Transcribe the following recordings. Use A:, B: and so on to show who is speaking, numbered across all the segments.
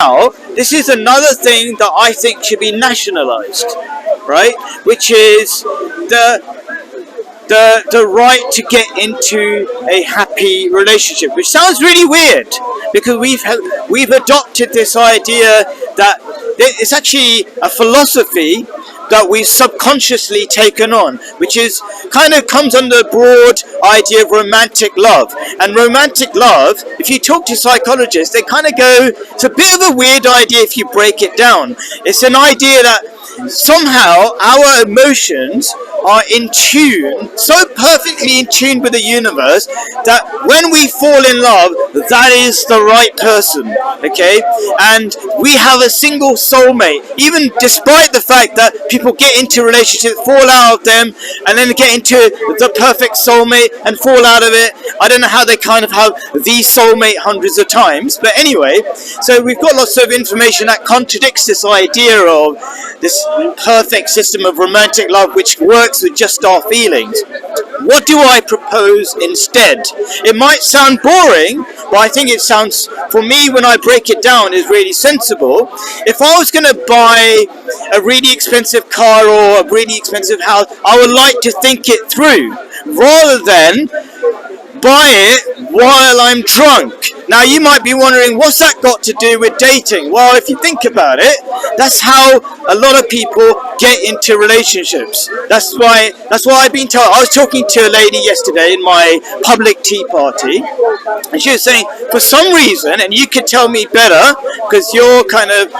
A: Now, this is another thing that I think should be nationalized, right? Which is the right to get into a happy relationship, which sounds really weird because we've adopted this idea that it's actually a philosophy that we've subconsciously taken on, which is kind of comes under the broad idea of romantic love. And romantic love, if you talk to psychologists, they kind of go, it's a bit of a weird idea if you break it down. It's an idea that somehow our emotions are in tune, so perfectly in tune with the universe, that when we fall in love, that is the right person, okay? And we have a single soulmate, even despite the fact that people get into relationships, fall out of them, and then get into the perfect soulmate and fall out of it. I don't know how they kind of have the soulmate hundreds of times, but anyway, so we've got lots of information that contradicts this idea of this perfect system of romantic love which works with just our feelings. What do I propose instead? It might sound boring, but I think it sounds, for me, when I break it down, is really sensible. If I was going to buy a really expensive car or a really expensive house, I would like to think it through rather than buy it while I'm drunk. Now you might be wondering, what's that got to do with dating? Well, if you think about it, that's how a lot of people get into relationships. That's why I've been told. I was talking to a lady yesterday in my public tea party, and she was saying, for some reason, and you could tell me better because you're kind of,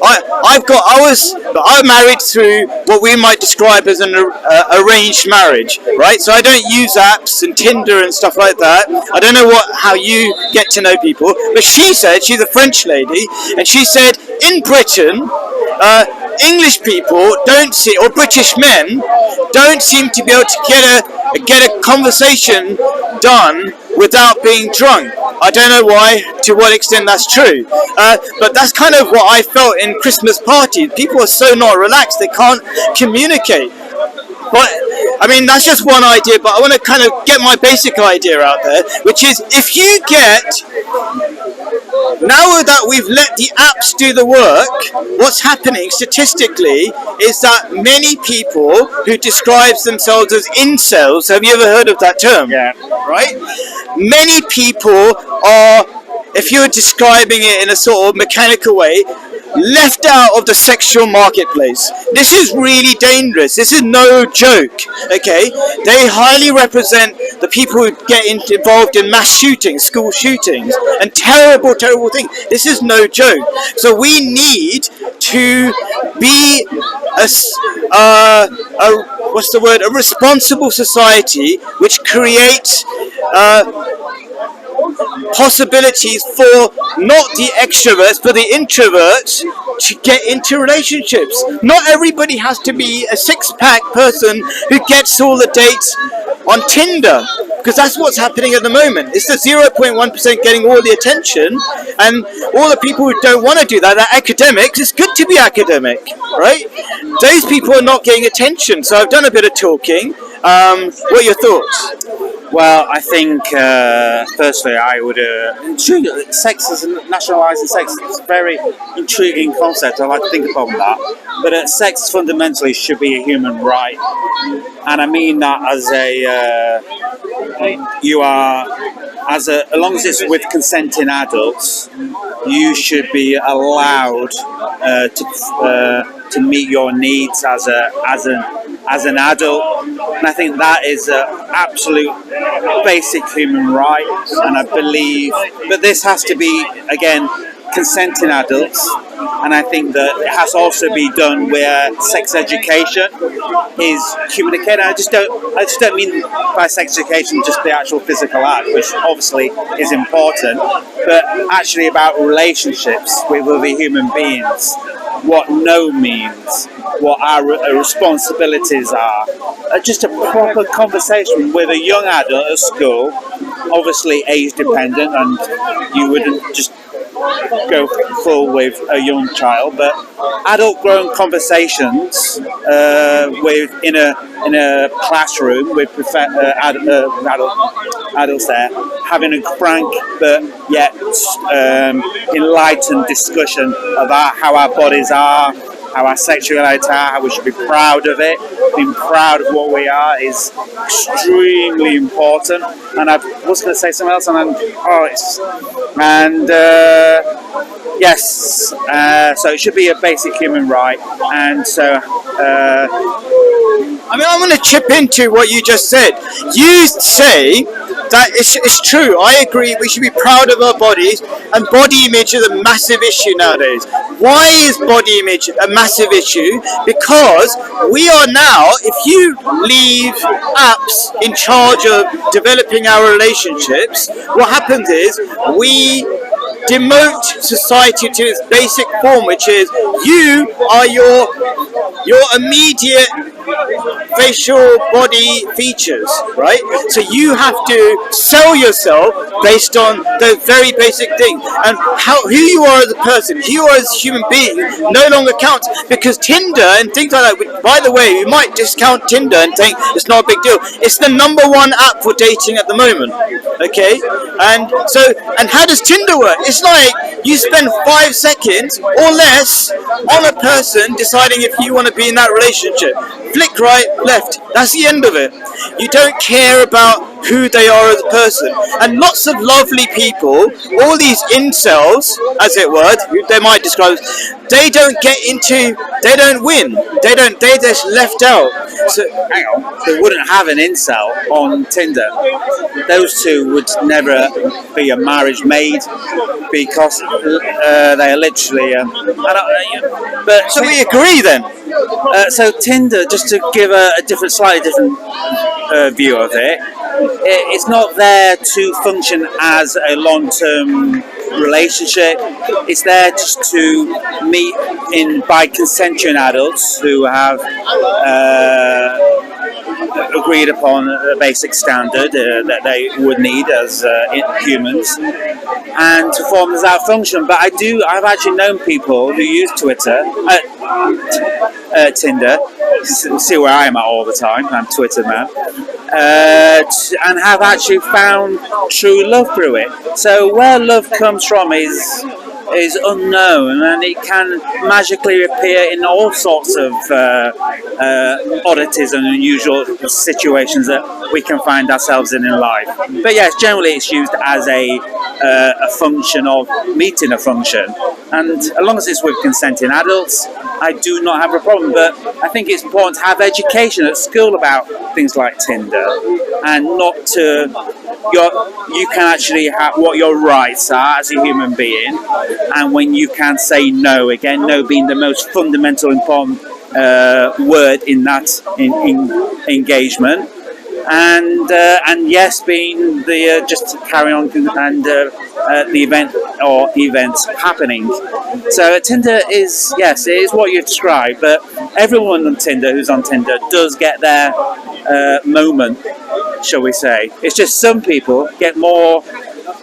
A: I'm married through what we might describe as an arranged marriage, right? So I don't use apps and Tinder and stuff like that. I don't know how you get to know people, but she said, she's a French lady, and she said in Britain, English people don't see, or British men don't seem to be able to get a conversation done without being drunk. I don't know why, to what extent that's true, but that's kind of what I felt in Christmas parties. People are so not relaxed, they can't communicate. But I mean, that's just one idea, but I want to kind of get my basic idea out there, which is if you get, now that we've let the apps do the work, what's happening statistically is that many people who describe themselves as incels, have you ever heard of that term?
B: Yeah.
A: Right? Many people are, if you're describing it in a sort of mechanical way, left out of the sexual marketplace. This is really dangerous. This is no joke, okay? They highly represent the people who get involved in mass shootings, school shootings, and terrible, terrible things. This is no joke. So we need to be a responsible society which creates possibilities for not the extroverts but the introverts to get into relationships. Not everybody has to be a six-pack person who gets all the dates on Tinder, because that's what's happening at the moment. It's the 0.1% getting all the attention, and all the people who don't want to do that, they're academics. It's good to be academic, right? Those people are not getting attention, so I've done a bit of talking. What are your thoughts?
B: Well, I think firstly, I would sex is nationalising sex. It's a very intriguing concept. I like to think upon that. But sex fundamentally should be a human right, and I mean that as as long as it's with consenting adults, you should be allowed to meet your needs as an adult, and I think that is an absolute basic human right. And I believe, but this has to be again consenting adults, and I think that it has to also be done where sex education is communicated. I just don't mean by sex education just the actual physical act, which obviously is important, but actually about relationships with other human beings, what no means, what our responsibilities are. Just a proper conversation with a young adult at school, obviously age dependent, and you wouldn't just go full with a young child, but adult grown conversations in a classroom with adults there having a frank but yet enlightened discussion about how our bodies are, how our sexuality are, how we should be proud of it. Being proud of what we are is extremely important. And I was going to say something else, yes, so it should be a basic human right, and so.
A: I mean, I'm going to chip into what you just said. You say that it's true. I agree. We should be proud of our bodies, and body image is a massive issue nowadays. Why is body image a massive issue? Because we are now, if you leave apps in charge of developing our relationships, what happens is we demote society to its basic form, which is you are your immediate facial body features, right? So you have to sell yourself based on the very basic thing, and who you are as a person, who you are as a human being, no longer counts, because Tinder and things like that. By the way, you might discount Tinder and think it's not a big deal. It's the #1 app for dating at the moment. Okay, and how does Tinder work? It's like you spend 5 seconds or less on a person deciding if you want to be in that relationship. Flick right, left. That's the end of it. You don't care about who they are as a person. And lots of lovely people, all these incels, as it were, they might describe, they don't win. They're just left out.
B: So, hang on, they wouldn't have an incel on Tinder. Those two would never be a marriage made because they are literally.
A: So we agree then.
B: So Tinder, just to give a slightly different view of it, it's not there to function as a long-term relationship. It's there just to meet by consenting adults who have agreed upon a basic standard that they would need as humans, and to form that function. But I've actually known people who use Tinder, see where I am at all the time, I'm Twitter man, and have actually found true love through it. So where love comes from is unknown, and it can magically appear in all sorts of oddities and unusual situations that we can find ourselves in life. But yes, generally it's used as a function of meeting a function, and as long as it's with consenting adults, I do not have a problem. But I think it's important to have education at school about things like Tinder, and not to you can actually have what your rights are as a human being, and when you can say no. Again, no being the most fundamental important word in that in engagement, and yes being the just to carry on and the event or events happening. So Tinder is, yes, it is what you described, but everyone on Tinder who's on Tinder does get their moment, shall we say. It's just some people get more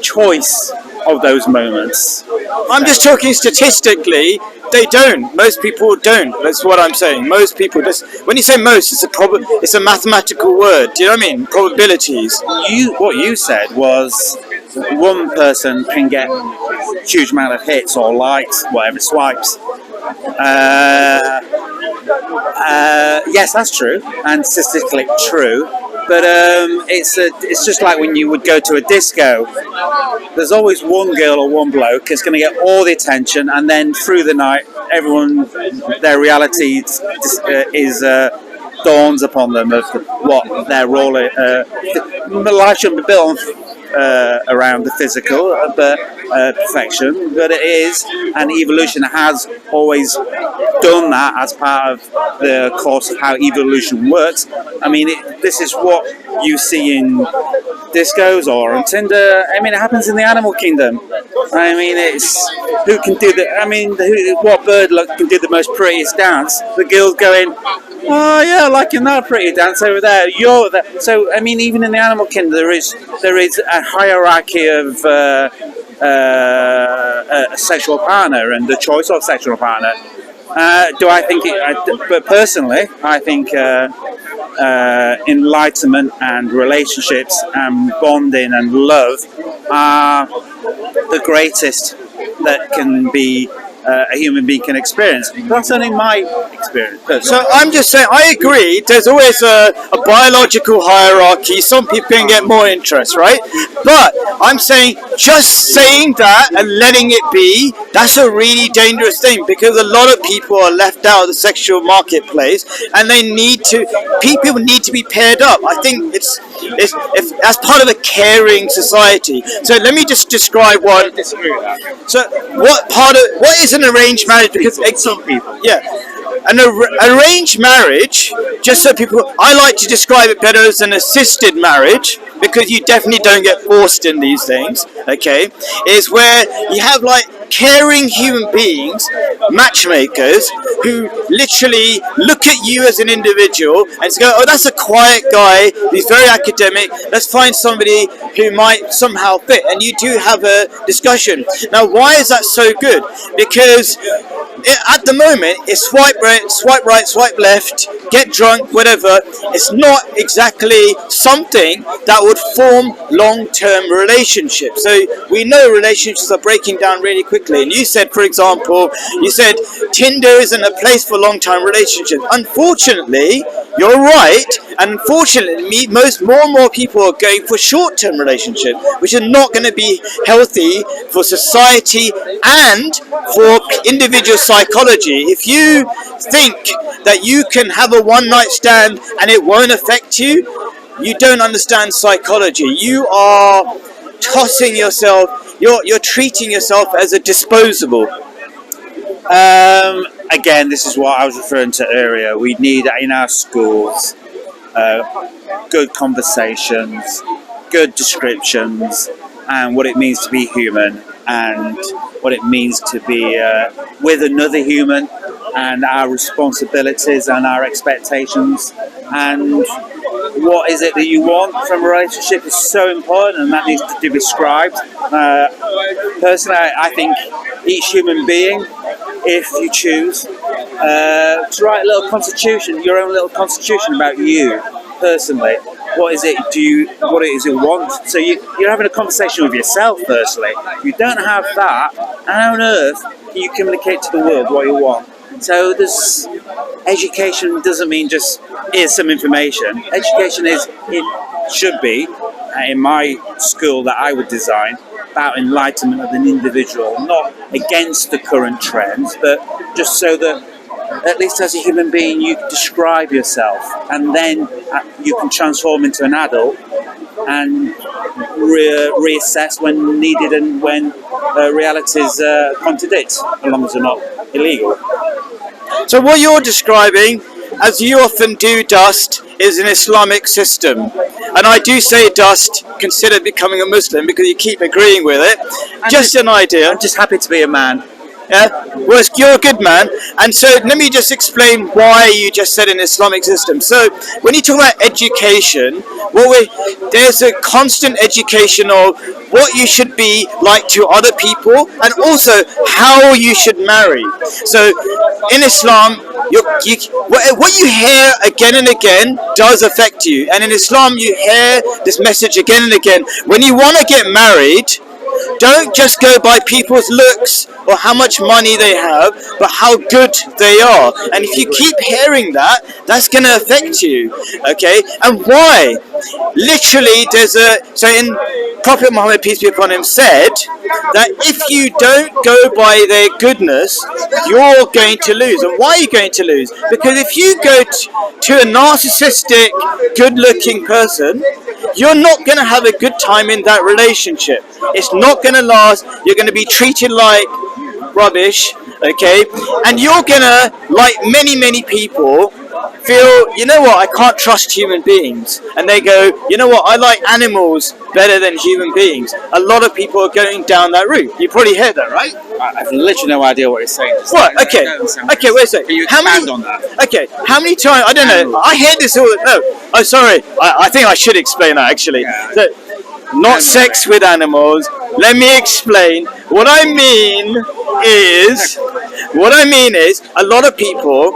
B: choice of those moments.
A: I'm just talking statistically. They don't. Most people don't. That's what I'm saying. Most people just. When you say most, it's a mathematical word. Do you know what I mean? Probabilities.
B: What you said was one person can get a huge amount of hits or likes, whatever, swipes. Yes, that's true, and statistically true. But it's just like when you would go to a disco. There's always one girl or one bloke that's going to get all the attention, and then through the night, their reality dawns upon them of what their role. Life shouldn't be built around the physical, but perfection. But it is, and evolution has always done that as part of the course of how evolution works. I mean, this is what you see in discos or on Tinder. I mean, it happens in the animal kingdom. I mean, it's who can do what bird can do the most prettiest dance? The girl's going, oh yeah, liking that pretty dance over there. You're there. So I mean, even in the animal kingdom, there is a hierarchy of a sexual partner and the choice of sexual partner. Do I think but personally, I think enlightenment and relationships and bonding and love are the greatest that can be a human being can experience. That's only my experience.
A: So I'm just saying, I agree. There's always a biological hierarchy. Some people can get more interest, right? But I'm saying, just saying that and letting it be, that's a really dangerous thing, because a lot of people are left out of the sexual marketplace, and people need to be paired up. I think it's as part of a caring society. So let me just describe what. So what is an arranged marriage? Because
B: some people.
A: yeah, an arranged marriage, just so people, I like to describe it better as an assisted marriage, because you definitely don't get forced in these things, okay, is where you have like caring human beings, matchmakers, who literally look at you as an individual and go, oh, that's a quiet guy, he's very academic, let's find somebody who might somehow fit. And you do have a discussion. Now, why is that so good? Because at the moment, it's swipe right, swipe left, get drunk, whatever. It's not exactly something that would form long-term relationships. So we know relationships are breaking down really quickly. And you said, for example, Tinder isn't a place for long-term relationships. Unfortunately, you're right. And unfortunately, more and more people are going for short-term relationships, which are not going to be healthy for society and for individual psychology. If you think that you can have a one-night stand and it won't affect you, you don't understand psychology. You are tossing yourself, you're treating yourself as a disposable.
B: Again, this is what I was referring to earlier. We need in our schools good conversations, good descriptions, and what it means to be human, and what it means to be with another human, and our responsibilities and our expectations, and what is it that you want from a relationship is so important, and that needs to be described. Personally, I think each human being, if you choose, to write a little constitution, your own little constitution about you personally. What is it what it is you want? So you're having a conversation with yourself firstly. If you don't have that, how on earth can you communicate to the world what you want? So education doesn't mean just here's some information. Education should be, in my school that I would design, about enlightenment of an individual, not against the current trends, but just so that at least as a human being you describe yourself, and then you can transform into an adult and reassess when needed and when realities contradict, as long as they're not illegal.
A: So what you're describing, as you often do, Dust, is an Islamic system. And I do say, Dust, consider becoming a Muslim, because you keep agreeing with it. Just an idea.
B: I'm just happy to be a man.
A: Yeah, well, you're a good man. And so let me just explain why you just said an Islamic system. So when you talk about education, there's a constant education of what you should be like to other people, and also how you should marry. So in Islam, what you hear again and again does affect you. And in Islam, you hear this message again and again. When you want to get married, don't just go by people's looks or how much money they have, but how good they are. And if you keep hearing that, that's going to affect you. Okay? And why? Literally, so in Prophet Muhammad, peace be upon him, said that if you don't go by their goodness, you're going to lose. And why are you going to lose? Because if you go to a narcissistic, good-looking person, you're not going to have a good time in that relationship. It's not going to last. You're going to be treated like rubbish, okay? And you're going to, like many people, feel, you know what, I can't trust human beings. And they go, you know what, I like animals better than human beings. A lot of people are going down that route. You probably heard that, right?
B: I have literally no idea what he's saying.
A: What? Okay. Okay, wait a second.
B: Can you expand on that?
A: Okay, how many times, I don't know, I hear this all, oh, sorry, I think I should explain that actually.
B: Yeah.
A: So, not sex with animals. Let me explain. What I mean is What I mean is, a lot of people,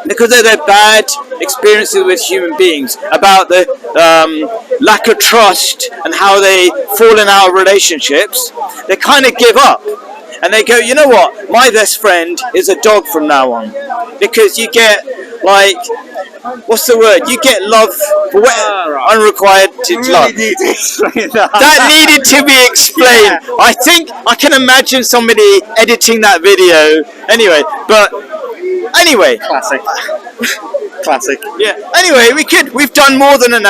A: because of their bad experiences with human beings, about the lack of trust and how they fall in out of relationships, they kind of give up. And they go, you know what, my best friend is a dog from now on. Because you get, like, what's the word? You get love for unrequited love.
B: Need to explain that.
A: That needed to be explained.
B: Yeah.
A: I think I can imagine somebody editing that video. Anyway, but anyway,
B: Classic. Classic.
A: yeah. Anyway, we've done more than an